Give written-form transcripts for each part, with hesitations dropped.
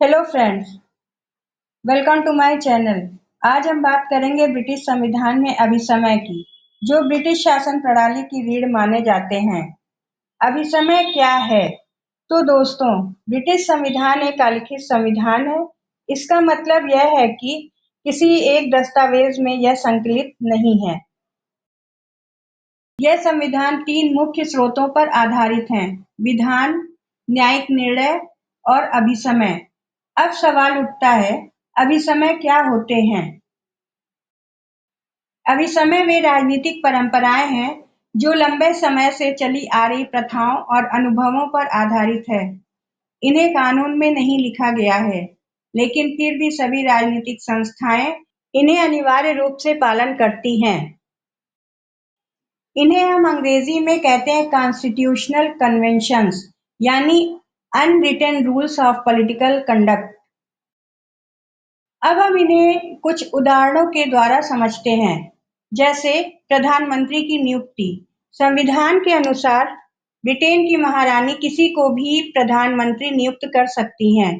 Hello friends, welcome to my channel. आज हम बात करेंगे ब्रिटिश संविधान में अभिसमय की, जो ब्रिटिश शासन प्रणाली की रीढ़ माने जाते हैं। अभिसमय क्या है? तो दोस्तों, ब्रिटिश संविधान एक अलिखित संविधान है। इसका मतलब यह है कि किसी एक दस्तावेज में यह संकलित नहीं है। यह संविधान 3 मुख्य स्रोतों पर आधारित है: विधान, न्यायिक निर्णय और अभिसमय। अब सवाल उठता है, अभिसमय क्या होते हैं? अभिसमय वे राजनीतिक परंपराएं हैं जो लंबे समय से चली आ रही प्रथाओं और अनुभवों पर आधारित है। इन्हें कानून में नहीं लिखा गया है, लेकिन फिर भी सभी राजनीतिक संस्थाएं इन्हें अनिवार्य रूप से पालन करती हैं। इन्हें हम अंग्रेजी में कहते हैं कॉन्स्टिट्यूशनल कन्वेंशंस, यानी unwritten rules of political conduct. अब हम इन्हें कुछ उदाहरणों के द्वारा समझते हैं, जैसे प्रधानमंत्री की नियुक्ति। संविधान के अनुसार ब्रिटेन की महारानी किसी को भी प्रधानमंत्री नियुक्त कर सकती हैं,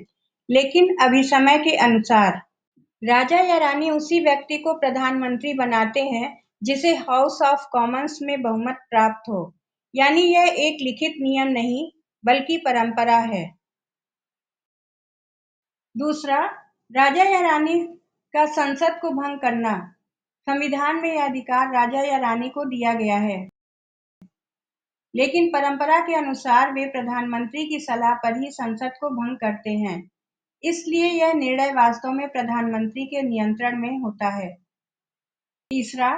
लेकिन अभिसमय के अनुसार राजा या रानी उसी व्यक्ति को प्रधानमंत्री बनाते हैं जिसे हाउस ऑफ कॉमन्स में बहुमत प्राप्त हो। यानी यह एक लिखित नियम नहीं, बल्कि परंपरा है। दूसरा, राजा या रानी का संसद को भंग करना। संविधान में यह अधिकार राजा या रानी को दिया गया है, लेकिन परंपरा के अनुसार वे प्रधानमंत्री की सलाह पर ही संसद को भंग करते हैं। इसलिए यह निर्णय वास्तव में प्रधानमंत्री के नियंत्रण में होता है। तीसरा,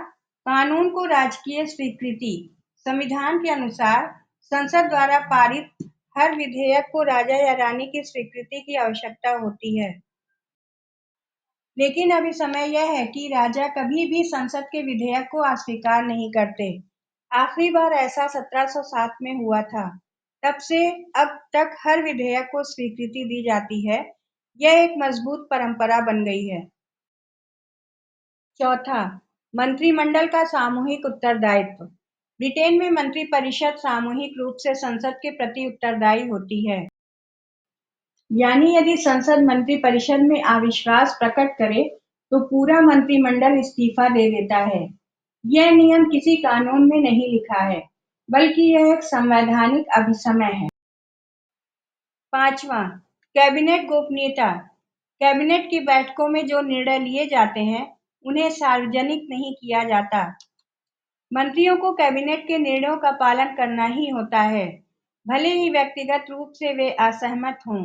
कानून को राजकीय स्वीकृति। संविधान के अनुसार संसद द्वारा पारित हर विधेयक को राजा या रानी की स्वीकृति की आवश्यकता होती है। लेकिन अभिसमय यह है कि राजा कभी भी संसद के विधेयक को अस्वीकार नहीं करते। आखिरी बार ऐसा 1707 में हुआ था। तब से अब तक हर विधेयक को स्वीकृति दी जाती है। यह एक मजबूत परंपरा बन गई है। चौथा, मंत्रिमंडल का सामूहिक उत्तरदायित्व। ब्रिटेन में मंत्रिपरिषद सामूहिक रूप से संसद के प्रति उत्तरदायी होती है। यानी यदि संसद मंत्रिपरिषद में अविश्वास प्रकट करे तो पूरा मंत्रिमंडल इस्तीफा दे देता है। यह नियम किसी कानून में नहीं लिखा है, बल्कि यह एक संवैधानिक अभिसमय है। पांचवा, कैबिनेट गोपनीयता। कैबिनेट की बैठकों में जो निर्णय लिए जाते हैं, उन्हें सार्वजनिक नहीं किया जाता। मंत्रियों को कैबिनेट के निर्णयों का पालन करना ही होता है, भले ही व्यक्तिगत रूप से वे असहमत हों।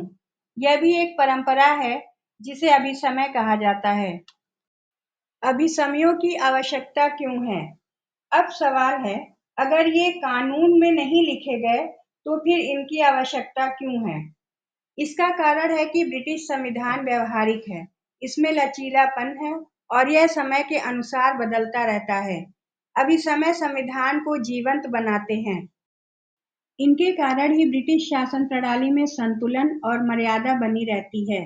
यह भी एक परंपरा है जिसे अभिसमय कहा जाता है। अभिसमयों की आवश्यकता क्यों है? अब सवाल है, अगर ये कानून में नहीं लिखे गए तो फिर इनकी आवश्यकता क्यों है? इसका कारण है कि ब्रिटिश संविधान व्यवहारिक है, इसमें लचीलापन है और यह समय के अनुसार बदलता रहता है। अभिसमय संविधान को जीवंत बनाते हैं। इनके कारण ही ब्रिटिश शासन प्रणाली में संतुलन और मर्यादा बनी रहती है।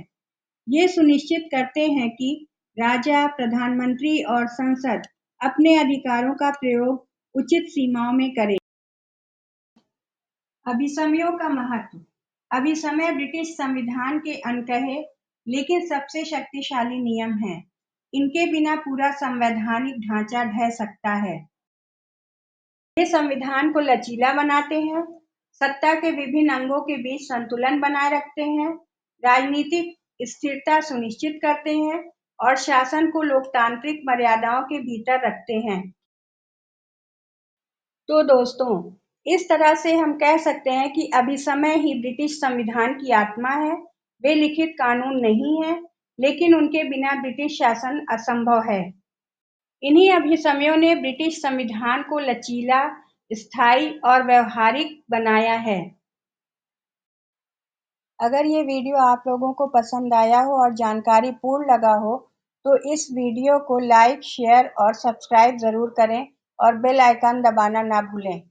ये सुनिश्चित करते हैं कि राजा, प्रधानमंत्री और संसद अपने अधिकारों का प्रयोग उचित सीमाओं में करें। अभिसमयों का महत्व। अभिसमय ब्रिटिश संविधान के अनकहे लेकिन सबसे शक्तिशाली नियम हैं। इनके बिना पूरा संवैधानिक ढांचा ढह सकता है। ये संविधान को लचीला बनाते हैं, सत्ता के विभिन्न अंगों के बीच संतुलन बनाए रखते हैं, राजनीतिक स्थिरता सुनिश्चित करते हैं और शासन को लोकतांत्रिक मर्यादाओं के भीतर रखते हैं। तो दोस्तों, इस तरह से हम कह सकते हैं कि अभिसमय ही ब्रिटिश संविधान की आत्मा है। वे लिखित कानून नहीं है, लेकिन उनके बिना ब्रिटिश शासन असंभव है। इन्हीं अभिसमयों ने ब्रिटिश संविधान को लचीला, स्थायी और व्यवहारिक बनाया है। अगर ये वीडियो आप लोगों को पसंद आया हो और जानकारी पूर्ण लगा हो, तो इस वीडियो को लाइक, शेयर और सब्सक्राइब ज़रूर करें और बेल आइकन दबाना ना भूलें।